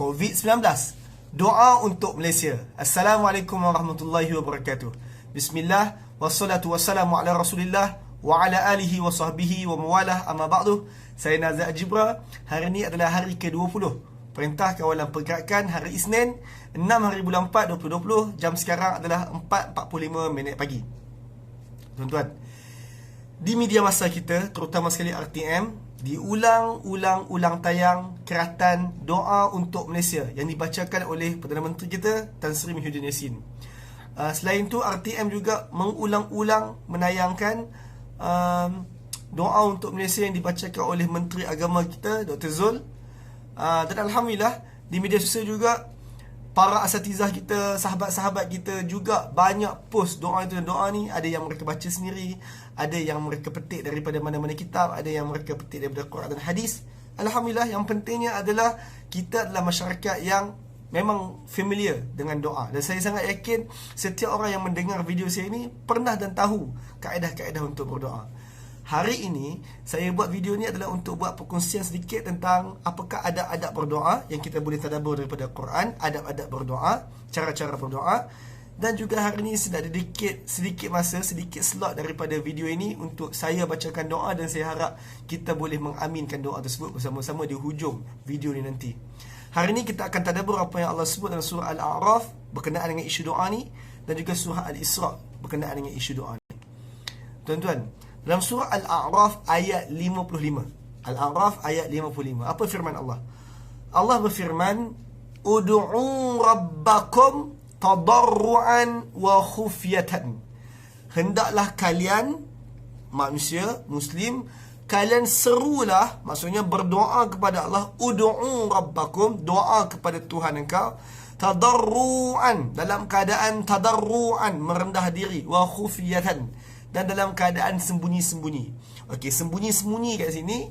COVID-19. Doa untuk Malaysia. Assalamualaikum warahmatullahi wabarakatuh. Bismillah, wassalatu wassalamu ala rasulillah wa ala alihi wa sahbihi wa mawalah, amma ba'du. Saya Nazak Jibra. Hari ini adalah hari ke-20 Perintah Kawalan Pergerakan, hari Isnin 6 hari bulan 4 2020. Jam sekarang adalah 4.45 minit pagi. Tuan-tuan, di media masa kita, terutama sekali RTM, diulang-ulang tayang keratan doa untuk Malaysia yang dibacakan oleh Perdana Menteri kita, Tan Sri Muhyiddin Yassin. Selain itu, RTM juga mengulang-ulang menayangkan doa untuk Malaysia yang dibacakan oleh Menteri Agama kita, Dr. Zul. Dan Alhamdulillah, di media sosial juga para asatizah kita, sahabat-sahabat kita juga banyak post doa itu. Dan doa ni ada yang mereka baca sendiri, ada yang mereka petik daripada mana-mana kitab, ada yang mereka petik daripada Quran dan hadis. Alhamdulillah, yang pentingnya adalah kita adalah masyarakat yang memang familiar dengan doa. Dan saya sangat yakin setiap orang yang mendengar video saya ini pernah dan tahu kaedah-kaedah untuk berdoa. Hari ini saya buat video ni adalah untuk buat perkongsian sedikit tentang apakah adab-adab berdoa yang kita boleh tadabbur daripada Quran, adab-adab berdoa, cara-cara berdoa. Dan juga hari ini sedang ada sedikit masa, sedikit slot daripada video ini untuk saya bacakan doa, dan saya harap kita boleh mengaminkan doa tersebut bersama-sama di hujung video ni nanti. Hari ini kita akan tadabbur apa yang Allah sebut dalam surah Al-A'raf berkenaan dengan isu doa ni, dan juga surah Al-Isra berkenaan dengan isu doa ni. Tuan-tuan, dalam surah Al-A'raf ayat 55. Al-A'raf ayat 55. Apa firman Allah? Allah berfirman, "Ud'u rabbakum tadarruan wa khufyatan." Hendaklah kalian manusia muslim, kalian serulah, maksudnya berdoa kepada Allah. Ud'u rabbakum, doa kepada Tuhan engkau, tadarruan, dalam keadaan tadarruan, merendah diri, wa khufyatan, dan dalam keadaan sembunyi-sembunyi. Okey, sembunyi-sembunyi kat sini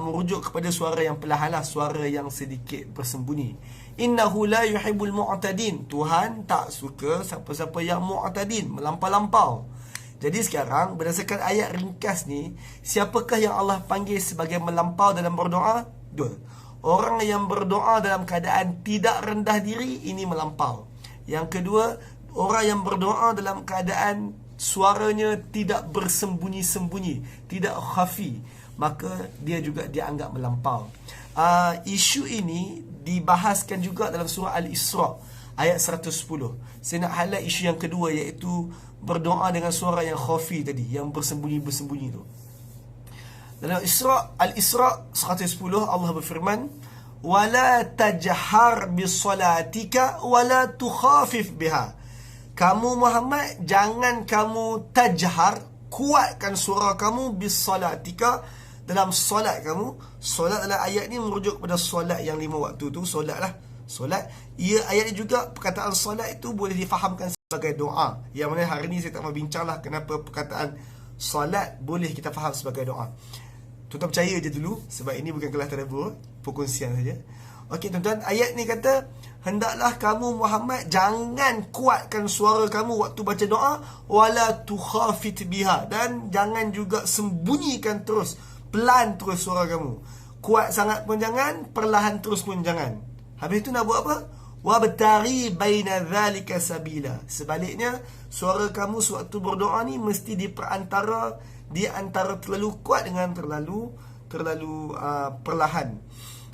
merujuk kepada suara yang perlahan lah, suara yang sedikit bersembunyi. Innahu la yuhibbul mu'tadin. Tuhan tak suka siapa-siapa yang mu'tadin, melampau-lampau. Jadi sekarang berdasarkan ayat ringkas ni, siapakah yang Allah panggil sebagai melampau dalam berdoa? Dua. Orang yang berdoa dalam keadaan tidak rendah diri, ini melampau. Yang kedua, orang yang berdoa dalam keadaan suaranya tidak bersembunyi-sembunyi, tidak khafi, maka dia juga dianggap melampau. Isu ini dibahaskan juga dalam surah Al-Isra ayat 110. Saya nak highlight isu yang kedua, iaitu berdoa dengan suara yang khafi tadi, yang bersembunyi-bersembunyi tu. Dalam Al-Isra 110, Allah berfirman, "Wala tajhar bisalatika wala tukhafif biha." Kamu Muhammad, jangan kamu tajhar, kuatkan suara kamu, bisalatika, dalam solat kamu. Solat dalam ayat ni merujuk kepada solat yang 5 waktu tu, solat lah. Solat, ayat ni juga, perkataan solat itu boleh difahamkan sebagai doa. Yang mana hari ni saya tak mau bincang lah kenapa perkataan solat boleh kita faham sebagai doa. Tuan-tuan percaya je dulu, sebab ini bukan kelas tadabbur, perkongsian saja. Okey tuan-tuan, ayat ni kata, hendaklah kamu Muhammad jangan kuatkan suara kamu waktu baca doa, wala tukhafit biha, dan jangan juga sembunyikan terus, pelan terus suara kamu. Kuat sangat pun jangan, perlahan terus pun jangan. Habis tu nak buat apa? Wabtari baina dzalika sabila. Sebaliknya, suara kamu sewaktu berdoa ni mesti di antara terlalu kuat dengan terlalu perlahan.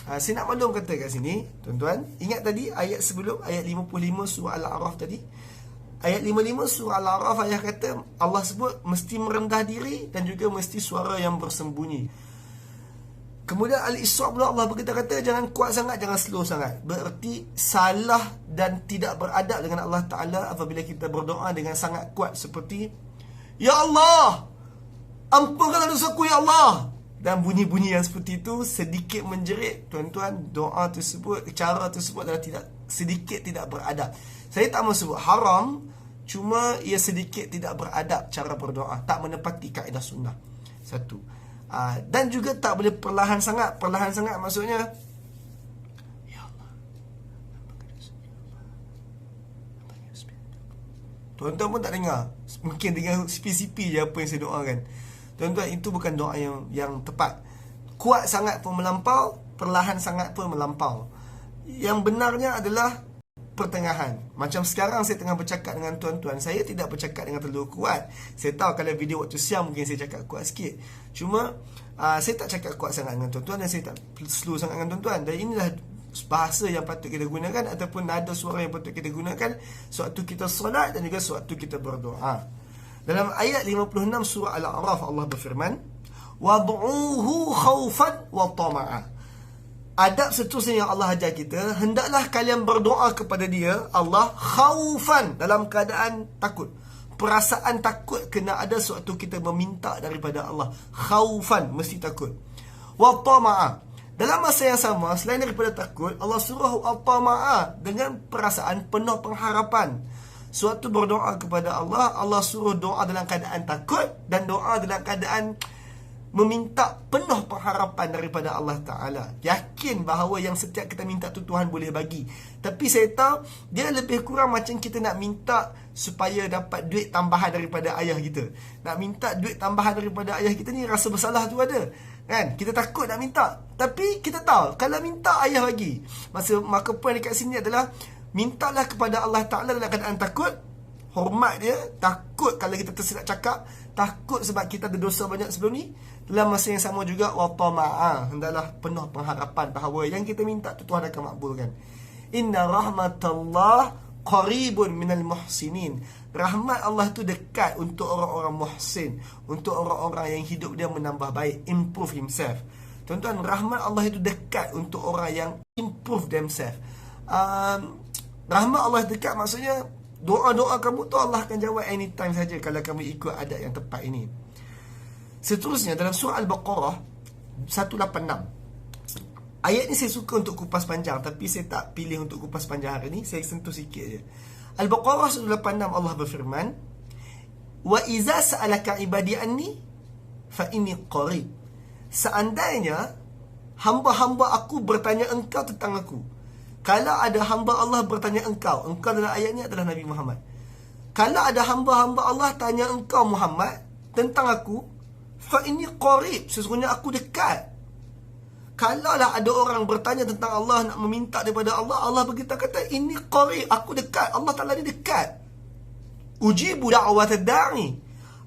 Saya nak maklum kata kat sini, tuan-tuan, ingat tadi ayat sebelum, ayat 55 surah Al-A'raf tadi. Ayat 55 surah Al-A'raf, ayat kata Allah sebut mesti merendah diri dan juga mesti suara yang bersembunyi. Kemudian Al-Isra pula Allah berkata jangan kuat sangat, jangan slow sangat. Berarti salah dan tidak beradab dengan Allah Ta'ala apabila kita berdoa dengan sangat kuat seperti, "Ya Allah, ampunkanlah dosaku ya Allah." Dan bunyi-bunyi yang seperti itu sedikit menjerit. Tuan-tuan, doa tersebut, cara tersebut adalah sedikit tidak beradab. Saya tak mahu sebut haram, cuma ia sedikit tidak beradab cara berdoa, tak menepati kaedah sunnah. Satu. Dan juga tak boleh perlahan sangat. Perlahan sangat maksudnya, "Ya Allah, tuan-tuan pun tak dengar. Mungkin dengar sipi-sipi je apa yang saya doakan. Tuan-tuan, itu bukan doa yang tepat. Kuat sangat pun melampau, perlahan sangat pun melampau. yang benarnya adalah pertengahan. Macam sekarang saya tengah bercakap dengan tuan-tuan, saya tidak bercakap dengan terlalu kuat. Saya tahu kalau video waktu siang mungkin saya cakap kuat sikit. Cuma saya tak cakap kuat sangat dengan tuan-tuan, dan saya tak slow sangat dengan tuan-tuan. Dan inilah bahasa yang patut kita gunakan, ataupun nada suara yang patut kita gunakan sewaktu kita solat dan juga sewaktu kita berdoa. Dalam ayat 56 surah Al-A'raf, Allah berfirman, "Wad'uhu khaufan wa tama'a." Adab seterusnya yang Allah ajar kita, hendaklah kalian berdoa kepada dia, Allah, khaufan, dalam keadaan takut. Perasaan takut kena ada sewaktu kita meminta daripada Allah. Khaufan, mesti takut. Wa tama'a. Dalam masa yang sama, selain daripada takut, Allah suruh al-tama'a dengan perasaan penuh pengharapan. Sewaktu berdoa kepada Allah, Allah suruh doa dalam keadaan takut dan doa dalam keadaan meminta penuh pengharapan daripada Allah Ta'ala. Yakin bahawa yang setiap kita minta tu Tuhan boleh bagi. Tapi saya tahu dia lebih kurang macam kita nak minta supaya dapat duit tambahan daripada ayah kita. Nak minta duit tambahan daripada ayah kita ni, rasa bersalah tu ada, kan? Kita takut nak minta, tapi kita tahu kalau minta ayah bagi. Maka poin dekat sini adalah mintalah kepada Allah Ta'ala dalam keadaan takut. Hormat dia, takut kalau kita tersilap cakap, takut sebab kita ada dosa banyak sebelum ni. Dalam masa yang sama juga, wa tama'a, hendaklah penuh pengharapan bahawa yang kita minta tu Tuhan akan makbulkan. Inna rahmatallah qaribun minal muhsinin. Rahmat Allah tu dekat untuk orang-orang muhsin, untuk orang-orang yang hidup dia menambah baik, improve himself. Tuan-tuan, rahmat Allah itu dekat untuk orang yang improve themselves. Rahmat Allah dekat maksudnya doa-doa kamu tu Allah akan jawab anytime saja kalau kamu ikut adab yang tepat ini. Seterusnya dalam surah Al-Baqarah 186. Ayat ni saya suka untuk kupas panjang, tapi saya tak pilih untuk kupas panjang hari ni. Saya sentuh sikit je. Al-Baqarah 186, Allah berfirman, "Wa iza sa'alaka ibadi anni fa inni qarib." Seandainya hamba-hamba aku bertanya engkau tentang aku. Kalau ada hamba Allah bertanya engkau dalam ayat ni adalah Nabi Muhammad. Kalau ada hamba-hamba Allah tanya engkau Muhammad tentang aku, fa inni qarib, sesungguhnya aku dekat. Kalaulah ada orang bertanya tentang Allah, nak meminta daripada Allah, Allah beritahu kata inni qarib, aku dekat. Allah Ta'ala ni dekat. Ujibu da'watad da'i.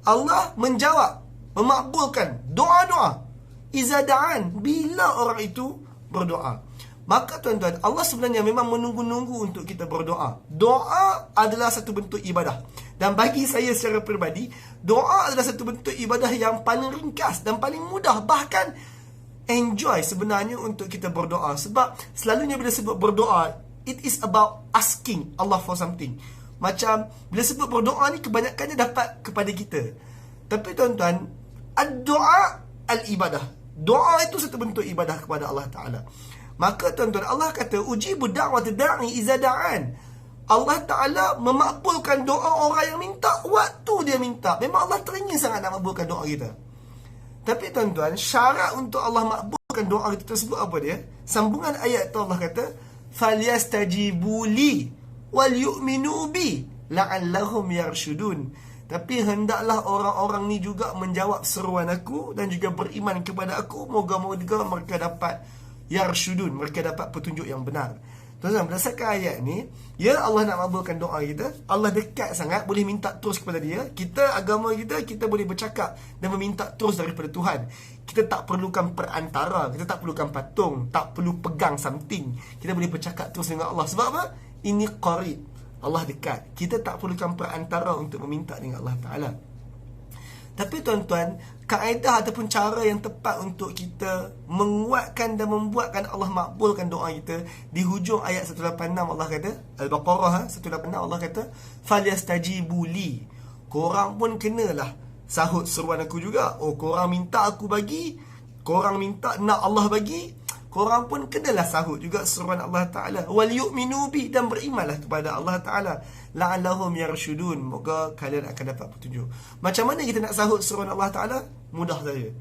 Allah menjawab, memakbulkan doa-doa iza da'an, bila orang itu berdoa. Maka tuan-tuan, Allah sebenarnya memang menunggu-nunggu untuk kita berdoa. Doa adalah satu bentuk ibadah. Dan bagi saya secara peribadi, doa adalah satu bentuk ibadah yang paling ringkas dan paling mudah. Bahkan enjoy sebenarnya untuk kita berdoa. Sebab selalunya bila sebut berdoa, it is about asking Allah for something. Macam bila sebut berdoa ni, kebanyakannya dapat kepada kita. Tapi tuan-tuan, ad-doa al-ibadah. Doa itu satu bentuk ibadah kepada Allah Ta'ala. Maka tuan-tuan, Allah kata ujibu da'watad da'i iza da'an. Allah Ta'ala memakbulkan doa orang yang minta waktu dia minta. Memang Allah teringin sangat nak makbulkan doa kita. Tapi tuan-tuan, syarat untuk Allah makbulkan doa kita tersebut apa dia? Sambungan ayat tu Allah kata, "Falyastajibu li wal yu'minu bi la'allahum yarshudun." Tapi hendaklah orang-orang ni juga menjawab seruan aku dan juga beriman kepada aku. Moga-moga mereka dapat yarshudun, mereka dapat petunjuk yang benar. Tuan-tuan, berdasarkan ayat ni, ya Allah nak makbulkan doa kita. Allah dekat sangat, boleh minta terus kepada dia. Kita, agama kita boleh bercakap dan meminta terus daripada Tuhan. Kita tak perlukan perantara, kita tak perlukan patung, tak perlu pegang something. Kita boleh bercakap terus dengan Allah. Sebab apa? Ini qarib, Allah dekat. Kita tak perlukan perantara untuk meminta dengan Allah Ta'ala. Tapi tuan-tuan, kaedah ataupun cara yang tepat untuk kita menguatkan dan membuatkan Allah makbulkan doa kita, di hujung ayat 186 Allah kata, Al-Baqarah 186 Allah kata, "Falyastajibu li." Korang pun kenalah sahut seruan aku juga. Oh, korang minta aku bagi, korang minta nak Allah bagi, korang pun kenalah sahut juga seruan Allah Ta'ala. "Wal yu'minu bi," dan berimanlah kepada Allah Ta'ala. "La'allahum yarshudun." Moga kalian akan dapat petunjuk. Macam mana kita nak sahut seruan Allah Ta'ala? Mudah saja.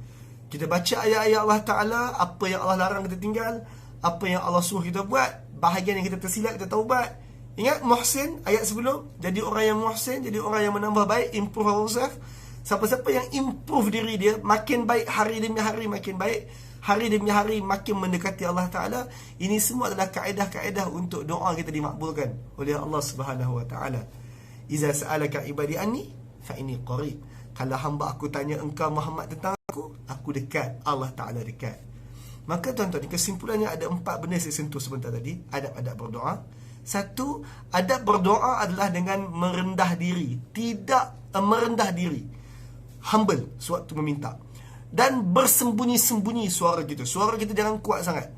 Kita baca ayat-ayat Allah Ta'ala, apa yang Allah larang kita tinggal, apa yang Allah suruh kita buat, bahagian yang kita tersilap kita taubat. Ingat muhsin, ayat sebelum, jadi orang yang muhsin, jadi orang yang menambah baik, improve ourselves. Siapa-siapa yang improve diri dia, makin baik hari demi hari makin baik, hari demi hari makin mendekati Allah Ta'ala. Ini semua adalah kaedah-kaedah untuk doa kita dimakbulkan oleh Allah Subhanahu Wa Ta'ala. Iza sa'alaka ibadi anni fa inni qarib. Kalau hamba aku tanya engkau Muhammad tentang aku dekat. Allah Ta'ala dekat. Maka tuan-tuan, kesimpulannya ada 4 benda saya sentuh sebentar tadi. Adab-adab berdoa. Satu, adab berdoa adalah dengan merendah diri. Tidak merendah diri, humble sewaktu meminta. Dan bersembunyi-sembunyi suara kita. Suara kita jangan kuat sangat.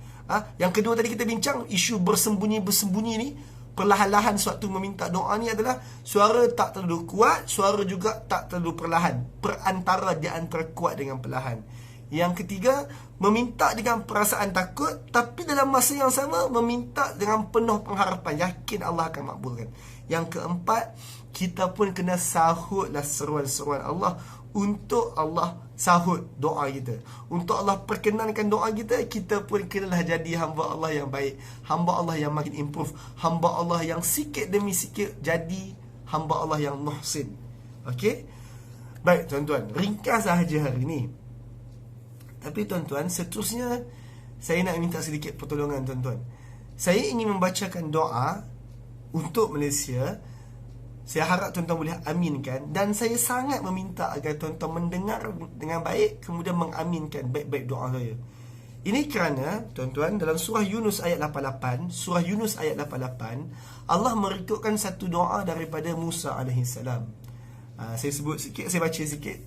Yang kedua tadi kita bincang isu bersembunyi-bersembunyi ni. Perlahan-lahan sewaktu meminta doa ni adalah suara tak terlalu kuat, suara juga tak terlalu perlahan. Perantara di antara kuat dengan perlahan. Yang ketiga, meminta dengan perasaan takut, tapi dalam masa yang sama meminta dengan penuh pengharapan, yakin Allah akan makbulkan. Yang keempat, kita pun kena sahutlah seruan-seruan Allah. Untuk Allah sahut doa kita, untuk Allah perkenankan doa kita, kita pun kenalah jadi hamba Allah yang baik, hamba Allah yang makin improve, hamba Allah yang sikit demi sikit jadi hamba Allah yang muhsin. Okey? Baik tuan-tuan, ringkas sahaja hari ini. Tapi tuan-tuan, seterusnya saya nak minta sedikit pertolongan tuan-tuan. Saya ingin membacakan doa untuk Malaysia. Saya harap tuan-tuan boleh aminkan. Dan saya sangat meminta agar tuan-tuan mendengar dengan baik, kemudian mengaminkan baik-baik doa saya. Ini kerana tuan-tuan, dalam surah Yunus ayat 88, surah Yunus ayat 88, Allah merekodkan satu doa daripada Musa AS. Saya sebut sikit, saya baca sikit.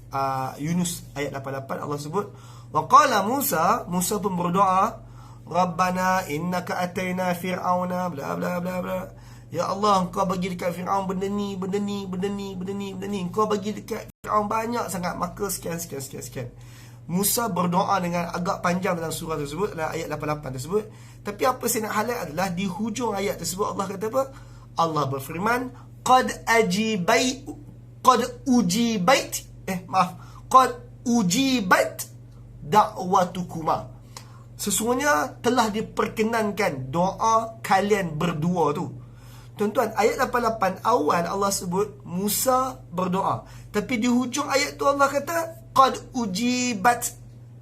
Yunus ayat 88, Allah sebut, wa qala Musa, Musa pun berdoa, Rabbana innaka ataina fir'auna bla bla bla bla. Ya Allah, engkau bagi dekat Fir'aun benda ni. Engkau bagi dekat Fir'aun banyak sangat, maka sekian. Musa berdoa dengan agak panjang dalam surah tersebut, dalam ayat 88 tersebut. Tapi apa saya nak highlight adalah di hujung ayat tersebut Allah kata apa? Allah berfirman, Qad ujibat da'watukuma. Sesungguhnya telah diperkenankan doa kalian berdua tu. Tuan-tuan, ayat 88 awal Allah sebut Musa berdoa. Tapi di hujung ayat tu Allah kata, Qad ujibat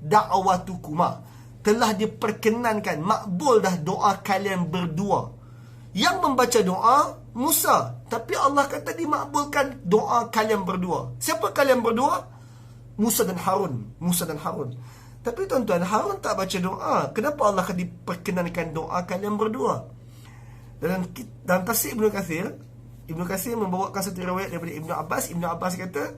da'watukuma. Telah diperkenankan, makbul dah doa kalian berdua. Yang membaca doa, Musa. Tapi Allah kata dimakbulkan doa kalian berdua. Siapa kalian berdua? Musa dan Harun. Tapi tuan-tuan, Harun tak baca doa. Kenapa Allah akan diperkenankan doa kalian berdua? Dalam tafsir Ibnu Katsir membawakan satu riwayat daripada Ibnu Abbas kata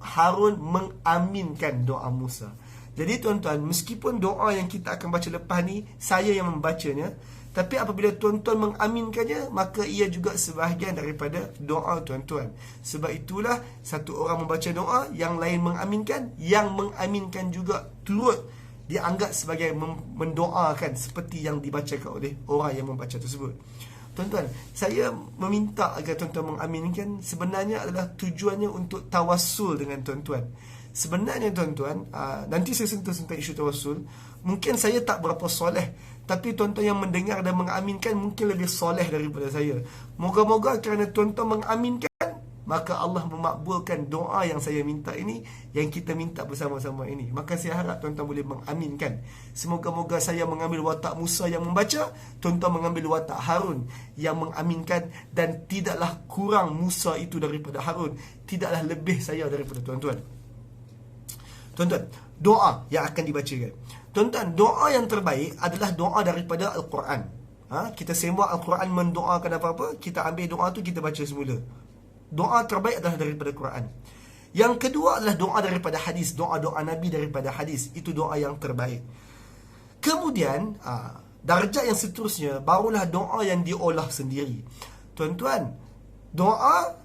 Harun mengaminkan doa Musa. Jadi tuan-tuan, meskipun doa yang kita akan baca lepas ni saya yang membacanya, tapi apabila tuan-tuan mengaminkannya, maka ia juga sebahagian daripada doa tuan-tuan. Sebab itulah satu orang membaca doa, yang lain mengaminkan, yang mengaminkan juga turut dianggap sebagai mendoakan seperti yang dibacakan oleh orang yang membaca tersebut. Tuan-tuan, saya meminta agar tuan-tuan mengaminkan, sebenarnya adalah tujuannya untuk tawassul dengan tuan-tuan. Sebenarnya tuan-tuan, nanti saya sentuh isu tawassul. Mungkin saya tak berapa soleh, tapi tuan-tuan yang mendengar dan mengaminkan mungkin lebih soleh daripada saya. Moga-moga kerana tuan-tuan mengaminkan, maka Allah memakbulkan doa yang saya minta ini, yang kita minta bersama-sama ini. Maka saya harap tuan-tuan boleh mengaminkan. Semoga-moga saya mengambil watak Musa yang membaca, tuan-tuan mengambil watak Harun yang mengaminkan, dan tidaklah kurang Musa itu daripada Harun, tidaklah lebih saya daripada tuan-tuan. Tuan-tuan, doa yang akan dibacakan. Tuan-tuan, doa yang terbaik adalah doa daripada Al-Quran. Kita sembah Al-Quran mendoakan apa-apa, kita ambil doa tu, kita baca semula. Doa terbaik adalah daripada Quran. Yang kedua adalah doa daripada hadis, doa-doa Nabi daripada hadis. Itu doa yang terbaik. Kemudian darjah yang seterusnya barulah doa yang diolah sendiri. Tuan-tuan, doa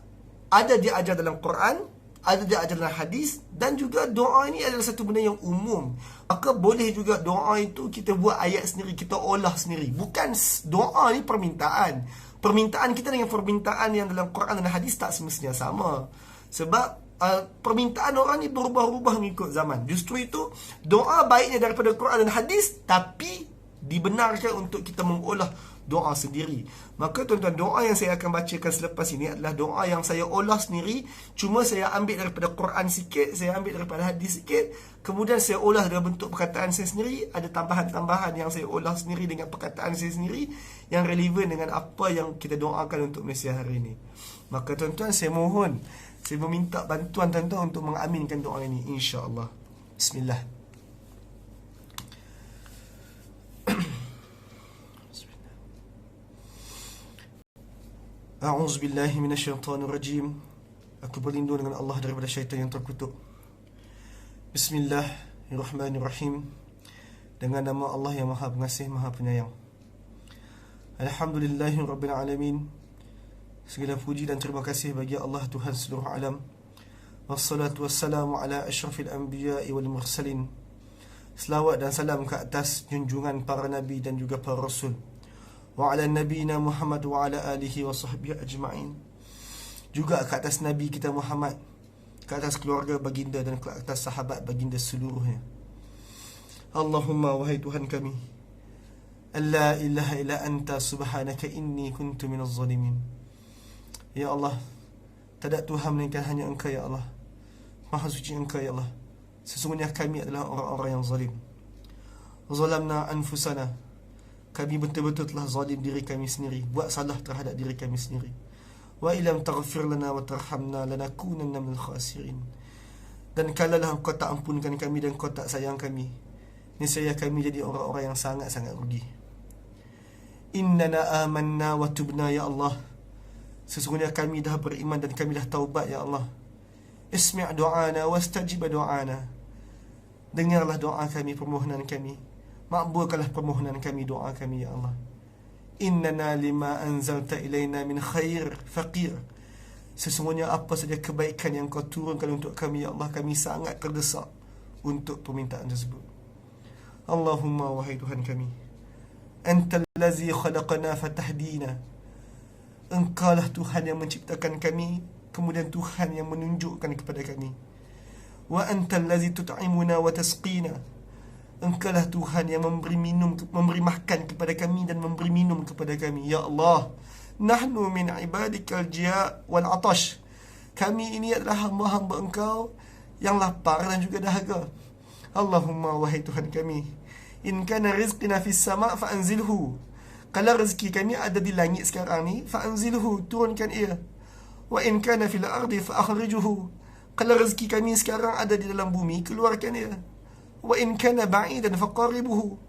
ada diajar dalam Quran, ada diajar dalam hadis, dan juga doa ini adalah satu benda yang umum. Maka boleh juga doa itu kita buat ayat sendiri, kita olah sendiri. Bukan doa ni permintaan. Permintaan kita dengan permintaan yang dalam Quran dan hadis tak semestinya sama. Sebab permintaan orang ni berubah-ubah mengikut zaman. Justru itu doa baiknya daripada Quran dan hadis, tapi dibenarkan untuk kita mengolah doa sendiri. Maka tuan-tuan, doa yang saya akan bacakan selepas ini adalah doa yang saya olah sendiri. Cuma saya ambil daripada Quran sikit, saya ambil daripada hadis sikit, kemudian saya olah dalam bentuk perkataan saya sendiri. Ada tambahan-tambahan yang saya olah sendiri dengan perkataan saya sendiri, yang relevan dengan apa yang kita doakan untuk Malaysia hari ini. Maka tuan-tuan, saya mohon, saya meminta bantuan tuan-tuan untuk mengaminkan doa ini, insya-Allah. Bismillah. A'udzubillahi minasyaitonirrajim. Aku berlindung dengan Allah daripada syaitan yang terkutuk. Bismillahirrahmanirrahim. Dengan nama Allah yang Maha Pengasih, Maha Penyayang. Alhamdulillahirabbil alamin. Segala puji dan terima kasih bagi Allah, Tuhan seluruh alam. Wassalatu wassalamu ala asyrafil anbiya'i wal mursalin. Selawat dan salam ke atas junjungan para nabi dan juga para rasul. Wa ala nabiyina Muhammad wa ala alihi wa sahbihi ajma'in. Juga ke atas Nabi kita Muhammad, ke atas keluarga baginda dan ke atas sahabat baginda seluruhnya. Allahumma, wahai Tuhan kami, alla ilaha illa anta subhanaka inni kuntu minaz zalimin. Ya Allah, tak ada Tuhan melainkan hanya Engkau ya Allah. Maha suci Engkau ya Allah. Sesungguhnya kami adalah orang-orang yang zalim. Zalamna anfusana. Kami betul-betul telah zalim diri kami sendiri, buat salah terhadap diri kami sendiri. Wa illam taghfir lana wa tarhamna lanakunanna minal khasirin. Dan kalaulah Engkau tak ampunkan kami dan Engkau tak sayang kami, niscaya kami jadi orang-orang yang sangat-sangat rugi. Innana amanna wa tubna ya Allah. Sesungguhnya kami dah beriman dan kami dah taubat ya Allah. Ismi' du'ana wastajib du'ana. Dengarlah doa kami, permohonan kami. Makbulkanlah permohonan kami, doa kami ya Allah. Innana lima anzalta ilaina min khair faqir. Sesungguhnya apa saja kebaikan yang Kau turunkan untuk kami ya Allah, kami sangat terdesak untuk permintaan tersebut. Allahumma, wahai Tuhan kami, Antal ladzi khalaqana fatahdina. Engkaulah Tuhan yang menciptakan kami, kemudian Tuhan yang menunjukkan kepada kami. Wa antal ladzi tut'imuna wa tasqina. Engkaulah Tuhan yang memberi makan kepada kami dan memberi minum kepada kami. Ya Allah, nahnu min ibadikal jia' wal atash. Kami ini adalah hamba-hamba Engkau yang lapar dan juga dahaga. Allahumma, wahai Tuhan kami, in kana rizqina fis sama' fa'anzilhu. Kalau rezeki kami ada di langit sekarang ni, fa'anzilhu, turunkan ia. Wa in kana fil ardi fa'akhrijuhu. Kalau rezeki kami sekarang ada di dalam bumi, keluarkan ia. Wa in kana ba'idan faqaribuhu.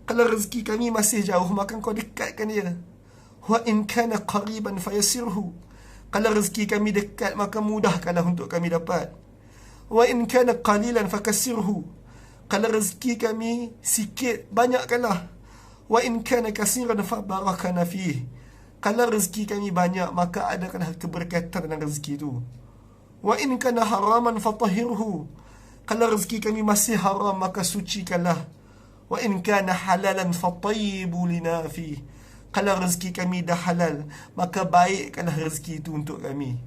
Kalau rezeki kami masih jauh, maka Kau dekatkan dia. Wa in kana qariban fayasirhu. Kalau rezeki kami dekat, maka mudahkanlah untuk kami dapat. Wa in kana qalilan fakassirhu. Kalau rezeki kami sikit, banyakkanlah. Wa in kana kasiran fabarakana fihi. Kalau rezeki kami banyak, maka adakanlah keberkatan dalam rezeki itu. Wa in kana haraman fatahhirhu. Kalau rezeki kami masih haram, maka sucikanlah. Wa in kana halalan fatayyibu lina fi. Kalau rezeki kami dah halal, maka baikkanlah rezeki itu untuk kami.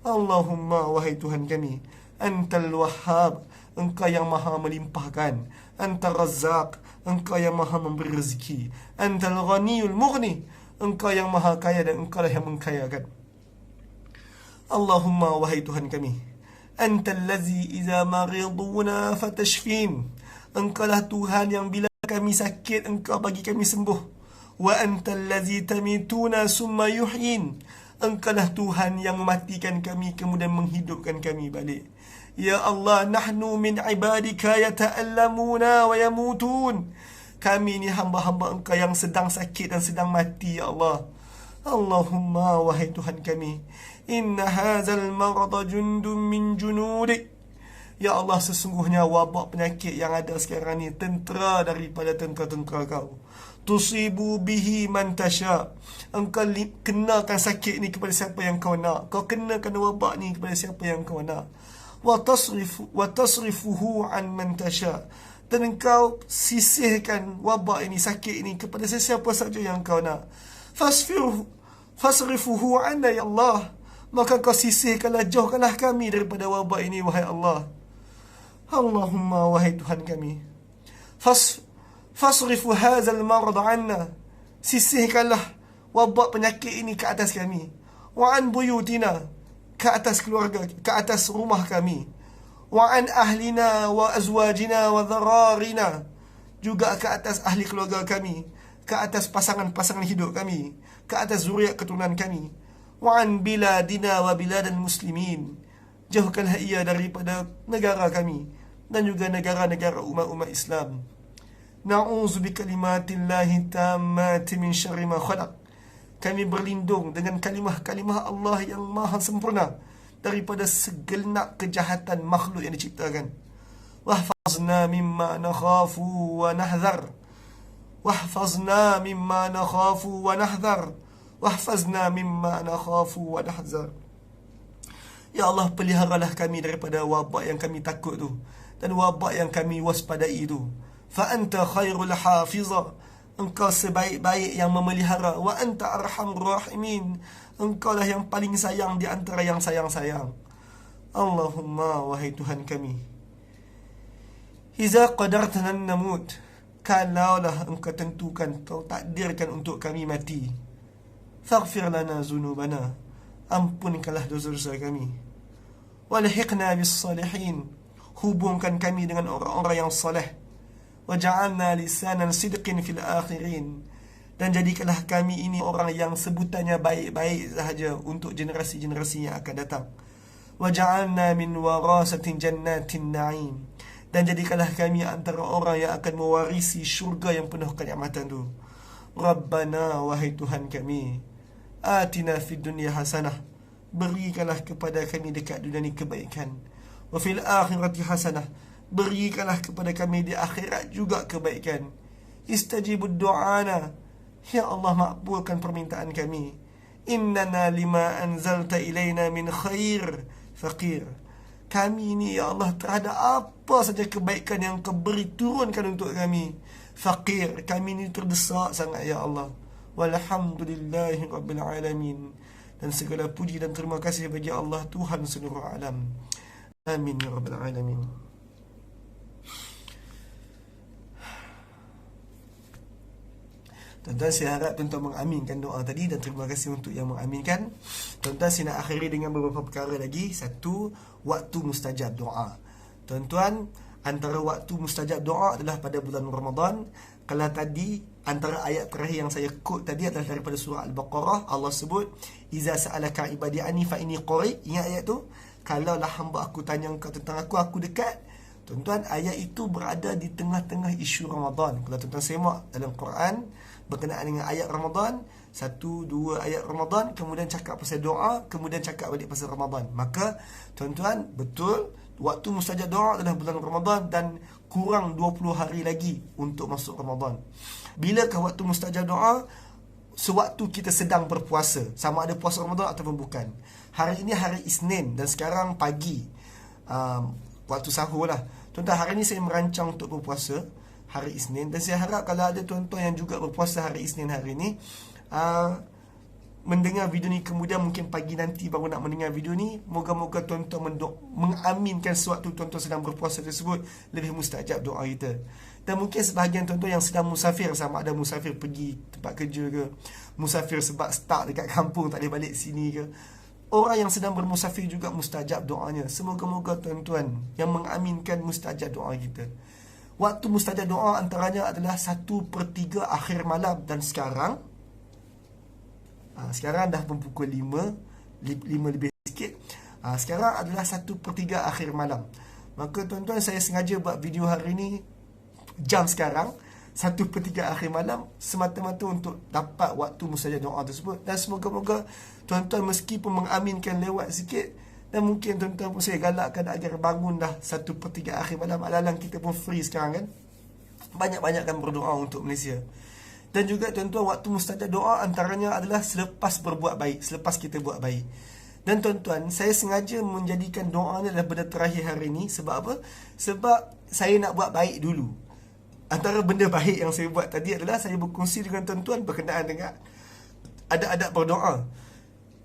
Allahumma, wahai Tuhan kami, Antal Wahhab. Engkau yang maha melimpahkan. Antal Razzaq. Engkau yang maha memberi rezeki. Antal Ghaniyul Mughni. Engkau yang maha kaya dan Engkau lah yang mengkayakan. Allahumma, wahai Tuhan kami, Antal ladzi idza mariduna fatashfin. Engkaulah Tuhan yang bila kami sakit, Engkau bagi kami sembuh. Wa antal ladzi tamituna summa yuhyin. Engkaulah Tuhan yang mematikan kami kemudian menghidupkan kami balik. Ya Allah, nahnu min ibadika yata'allamuna wa yamutun. Kami ni hamba-hamba Engkau yang sedang sakit dan sedang mati ya Allah. Allahumma, wahai Tuhan kami, inna hazal marada jundun min junudik. Ya Allah, sesungguhnya wabak penyakit yang ada sekarang ni tentera daripada tentera-tentera Kau. Tusibu bihi man tasha. Engkau kenakan sakit ni kepada siapa yang Kau nak. Kau kenakan wabak ni kepada siapa yang Kau nak. Wa tasrifuhu an man tasha. Dan Engkau sisihkan wabak ini, sakit ini kepada sesiapa saja yang Kau nak. Fasrifuhu anna ya Allah. Maka Kau sisihkanlah, jauhkanlah kami daripada wabak ini wahai Allah. Allahumma, wahai Tuhan kami, fasrifu hazal marad anna. Sisihkanlah wabak penyakit ini ke atas kami. Wa an buyutina, ke atas keluarga, ke atas rumah kami. Wa an ahlina wa azwajina wa dhararina, juga ke atas ahli keluarga kami, ke atas pasangan-pasangan hidup kami, ke atas zuriat keturunan kami. Wa an biladina wa biladal muslimin, jauhkanlah ia daripada negara kami dan juga negara-negara umat-umat Islam. Na'udzu bikalimatillahi tammati min syarri ma khalaq, kami berlindung dengan kalimah-kalimah Allah yang maha sempurna daripada segenap kejahatan makhluk yang diciptakan. Wahfazna mimma nakhafu wa nahdhar, wahfazna mimma nakhafu wa nahdhar, wahfazna mimma nakhafu wa nahdhar. Ya Allah, peliharalah kami daripada wabak yang kami takut tu dan wabak yang kami waspadai tu. Fa anta khairul hafiza, engkau sebaik-baik yang memelihara. Wa anta arhamur rahimin, engkau lah yang paling sayang di antara yang sayang-sayang. Allahumma, wahai Tuhan kami, iza qadartana namut, kalaulah engkau tentukan, kau takdirkan untuk kami mati, faghfir lana zunubana, ampunkanlah dosa-dosa kami. Walhiqna bis salihin, hubungkan kami dengan orang-orang yang saleh. Waja'alna lisanan sidqin fil akhirin, dan jadikanlah kami ini orang yang sebutannya baik-baik sahaja untuk generasi-generasi yang akan datang. Waja'alna min warasatin jannatin na'im, dan jadikanlah kami antara orang yang akan mewarisi syurga yang penuh kenikmatan tu. Rabbana, wahai Tuhan kami, atina fid dunya hasanah, berikanlah kepada kami dekat dunia ni kebaikan. Wa fil akhirati hasanah, berikanlah kepada kami di akhirat juga kebaikan. Istajibud du'ana, ya Allah, makbulkan permintaan kami. Innana lima anzalta ilaina min khair faqir, kami ini ya Allah terhadap apa saja kebaikan yang kau beri turunkan untuk kami, faqir, kami ini terdesak sangat ya Allah. Walhamdulillahi rabbil alamin, dan segala puji dan terima kasih bagi Allah, Tuhan seluruh alam. Amin ya rabbal alamin. Tuan-tuan, saya harap tuan-tuan mengaminkan doa tadi, dan terima kasih untuk yang mengaminkan. Tuan-tuan, saya nak akhiri dengan beberapa perkara lagi. Satu, waktu mustajab doa. Tuan-tuan, antara waktu mustajab doa adalah pada bulan Ramadan. Kalau tadi, antara ayat terakhir yang saya quote tadi adalah daripada surah Al-Baqarah. Allah sebut, Iza sa'alaka ibadi anni fa inni qarib. Ingat ayat tu? Kalaulah hamba aku tanya engkau tentang aku dekat. Tuan-tuan, ayat itu berada di tengah-tengah isu Ramadan. Kalau tuan-tuan semak dalam Quran berkenaan dengan ayat Ramadan, 1-2 ayat Ramadan, kemudian cakap pasal doa, kemudian cakap balik pasal Ramadan. Maka tuan-tuan, betul, waktu mustajab doa adalah bulan Ramadan dan kurang 20 hari lagi untuk masuk Ramadan. Bilakah waktu mustajab doa? Sewaktu kita sedang berpuasa, sama ada puasa Ramadan ataupun bukan. Hari ini hari Isnin dan sekarang pagi, waktu sahur lah. Tuan-tuan, hari ini saya merancang untuk berpuasa hari Isnin, dan saya harap kalau ada tuan-tuan yang juga berpuasa hari Isnin hari ini, mendengar video ni, kemudian mungkin pagi nanti baru nak mendengar video ni, moga-moga tuan-tuan mengaminkan sewaktu tuan-tuan sedang berpuasa tersebut, lebih mustajab doa kita. Dan mungkin sebahagian tuan-tuan yang sedang musafir, sama ada musafir pergi tempat kerja ke, musafir sebab start dekat kampung tak boleh balik sini ke, orang yang sedang bermusafir juga mustajab doanya. Semoga-moga tuan-tuan yang mengaminkan mustajab doa kita. Waktu mustajab doa antaranya adalah 1/3 akhir malam. Dan sekarang dah pukul 5 lebih sikit. Sekarang adalah 1/3 akhir malam. Maka tuan-tuan, saya sengaja buat video hari ni jam sekarang 1/3 akhir malam, semata-mata untuk dapat waktu mustajab doa tersebut. Dan semoga-moga tuan-tuan meskipun mengaminkan lewat sikit, dan mungkin tuan-tuan pun saya galakkan agar bangun dah 1/3 akhir malam. Alang-alang kita pun free sekarang kan. Banyak-banyakkan berdoa untuk Malaysia. Dan juga tuan-tuan, waktu mustajab doa antaranya adalah selepas berbuat baik, selepas kita buat baik. Dan tuan-tuan, saya sengaja menjadikan doa ni adalah benda terakhir hari ni. Sebab apa? Sebab saya nak buat baik dulu. Antara benda baik yang saya buat tadi adalah saya berkongsi dengan tuan-tuan berkenaan dengan adab-adab berdoa.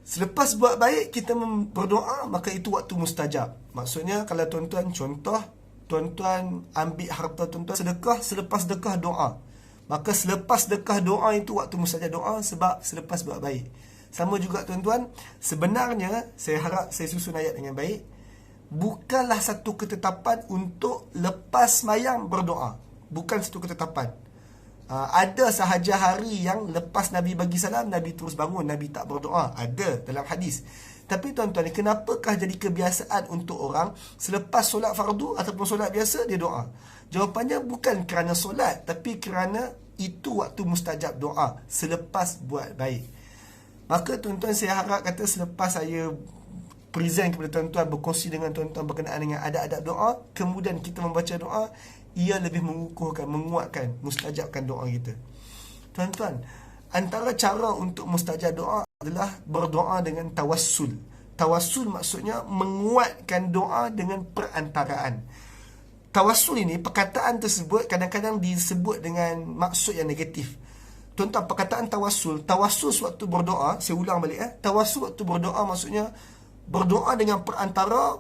Selepas buat baik kita berdoa, maka itu waktu mustajab. Maksudnya kalau tuan-tuan, contoh tuan-tuan ambil harta tuan-tuan sedekah, selepas sedekah doa, Maka selepas sedekah doa itu waktu mustajab doa, sebab selepas buat baik. Sama juga tuan-tuan, sebenarnya saya harap saya susun ayat dengan baik, bukanlah satu ketetapan untuk lepas sembahyang berdoa. Bukan satu ketetapan. Ada sahaja hari yang lepas Nabi bagi salam, Nabi terus bangun, Nabi tak berdoa. Ada dalam hadis. Tapi tuan-tuan, kenapakah jadi kebiasaan untuk orang selepas solat fardu ataupun solat biasa dia doa? Jawapannya bukan kerana solat, tapi kerana itu waktu mustajab doa selepas buat baik. Maka tuan-tuan, saya harap kata selepas saya present kepada tuan-tuan, berkongsi dengan tuan-tuan berkenaan dengan adab-adab doa, kemudian kita membaca doa, ia lebih mengukuhkan, menguatkan, mustajabkan doa kita. Tuan-tuan, antara cara untuk mustajab doa adalah berdoa dengan tawassul. Tawassul maksudnya menguatkan doa dengan perantaraan. Tawassul ini, perkataan tersebut kadang-kadang disebut dengan maksud yang negatif. Tuan-tuan, perkataan tawassul sewaktu berdoa, saya ulang balik tawassul waktu berdoa maksudnya berdoa dengan perantara,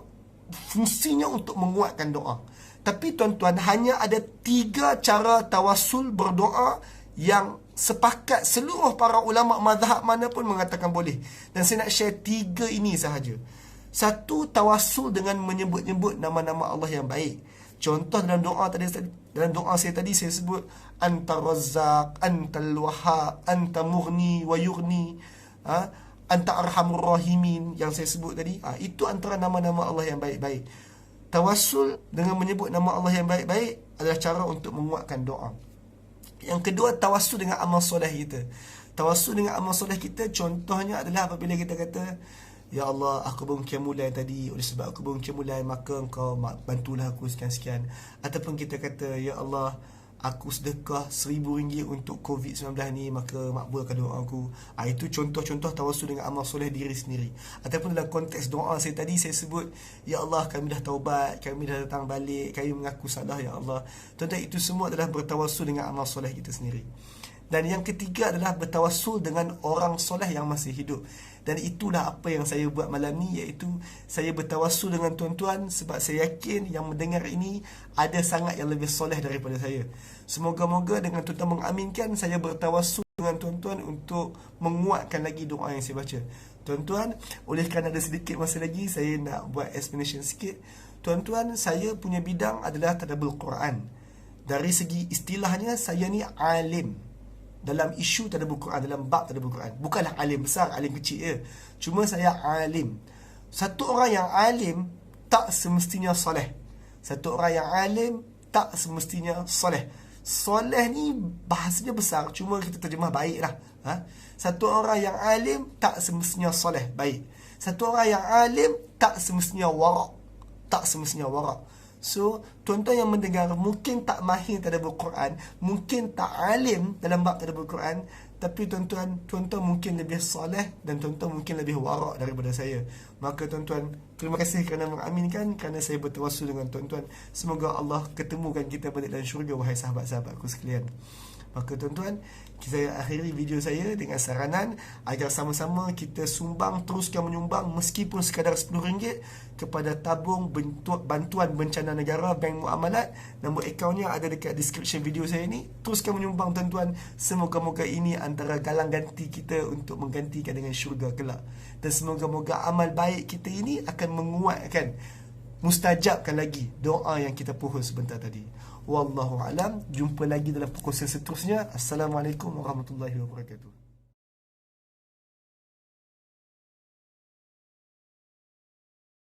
fungsinya untuk menguatkan doa. Tapi tuan-tuan, hanya ada 3 cara tawassul berdoa yang sepakat seluruh para ulama mazhab mana pun mengatakan boleh. Dan saya nak share 3 ini sahaja. Satu, tawassul dengan menyebut-nyebut nama-nama Allah yang baik. Contoh dalam doa tadi, dalam doa saya tadi saya sebut Anta Razzaq, Anta Al-Wahhab, Anta Mughni wa Yughni, Anta Arhamur Rahimin yang saya sebut tadi. Itu antara nama-nama Allah yang baik-baik. Tawassul dengan menyebut nama Allah yang baik-baik adalah cara untuk menguatkan doa. Yang kedua, tawassul dengan amal soleh kita. Tawassul dengan amal soleh kita, contohnya adalah apabila kita kata, Ya Allah, aku bangun qiyamul tadi, oleh sebab aku bangun qiyamul, maka engkau bantulah aku sekian-sekian. Ataupun kita kata, Ya Allah, aku sedekah RM1,000 untuk COVID-19 ni, maka makbulkan doa aku. Itu contoh-contoh tawassul dengan amal soleh diri sendiri. Ataupun dalam konteks doa saya tadi, saya sebut, Ya Allah, kami dah taubat, kami dah datang balik, kami mengaku salah, Ya Allah. Tuan-tuan, itu semua adalah bertawassul dengan amal soleh kita sendiri. Dan yang ketiga adalah bertawassul dengan orang soleh yang masih hidup. Dan itulah apa yang saya buat malam ni, iaitu saya bertawassul dengan tuan-tuan sebab saya yakin yang mendengar ini ada sangat yang lebih soleh daripada saya. Semoga-moga dengan tuan-tuan mengaminkan, saya bertawassul dengan tuan-tuan untuk menguatkan lagi doa yang saya baca. Tuan-tuan, oleh kerana ada sedikit masa lagi, saya nak buat explanation sikit. Tuan-tuan, saya punya bidang adalah tadabbur Quran. Dari segi istilahnya, saya ni alim dalam isu tadabbur Quran, dalam bab tadabbur Quran. Bukanlah alim besar, alim kecil ya. Cuma saya alim. Satu orang yang alim tak semestinya soleh. Satu orang yang alim tak semestinya soleh. Soleh ni bahasanya besar, cuma kita terjemah baik lah. Satu orang yang alim tak semestinya soleh, baik. Satu orang yang alim tak semestinya warak. Tak semestinya warak. So, tuan-tuan yang mendengar mungkin tak mahir tadabbur Quran, mungkin tak alim dalam bab tadabbur Quran, tapi tuan-tuan mungkin lebih soleh dan tuan-tuan mungkin lebih warak daripada saya. Maka tuan-tuan, terima kasih kerana mengaminkan, kerana saya bertawassul dengan tuan-tuan. Semoga Allah ketemukan kita balik dalam syurga, wahai sahabat-sahabatku sekalian. Maka tuan-tuan, saya akhiri video saya dengan saranan agar sama-sama kita sumbang, teruskan menyumbang meskipun sekadar RM10 kepada tabung bantuan bencana negara Bank Muamalat. Nombor akaunnya ada dekat description video saya ni. Teruskan menyumbang tuan-tuan. Semoga-moga ini antara galang ganti kita untuk menggantikan dengan syurga kelak. Dan semoga-moga amal baik kita ini akan menguatkan, mustajabkan lagi doa yang kita pohon sebentar tadi. Wallahu alam. Jumpa lagi dalam perkongsian seterusnya. Assalamualaikum warahmatullahi wabarakatuh.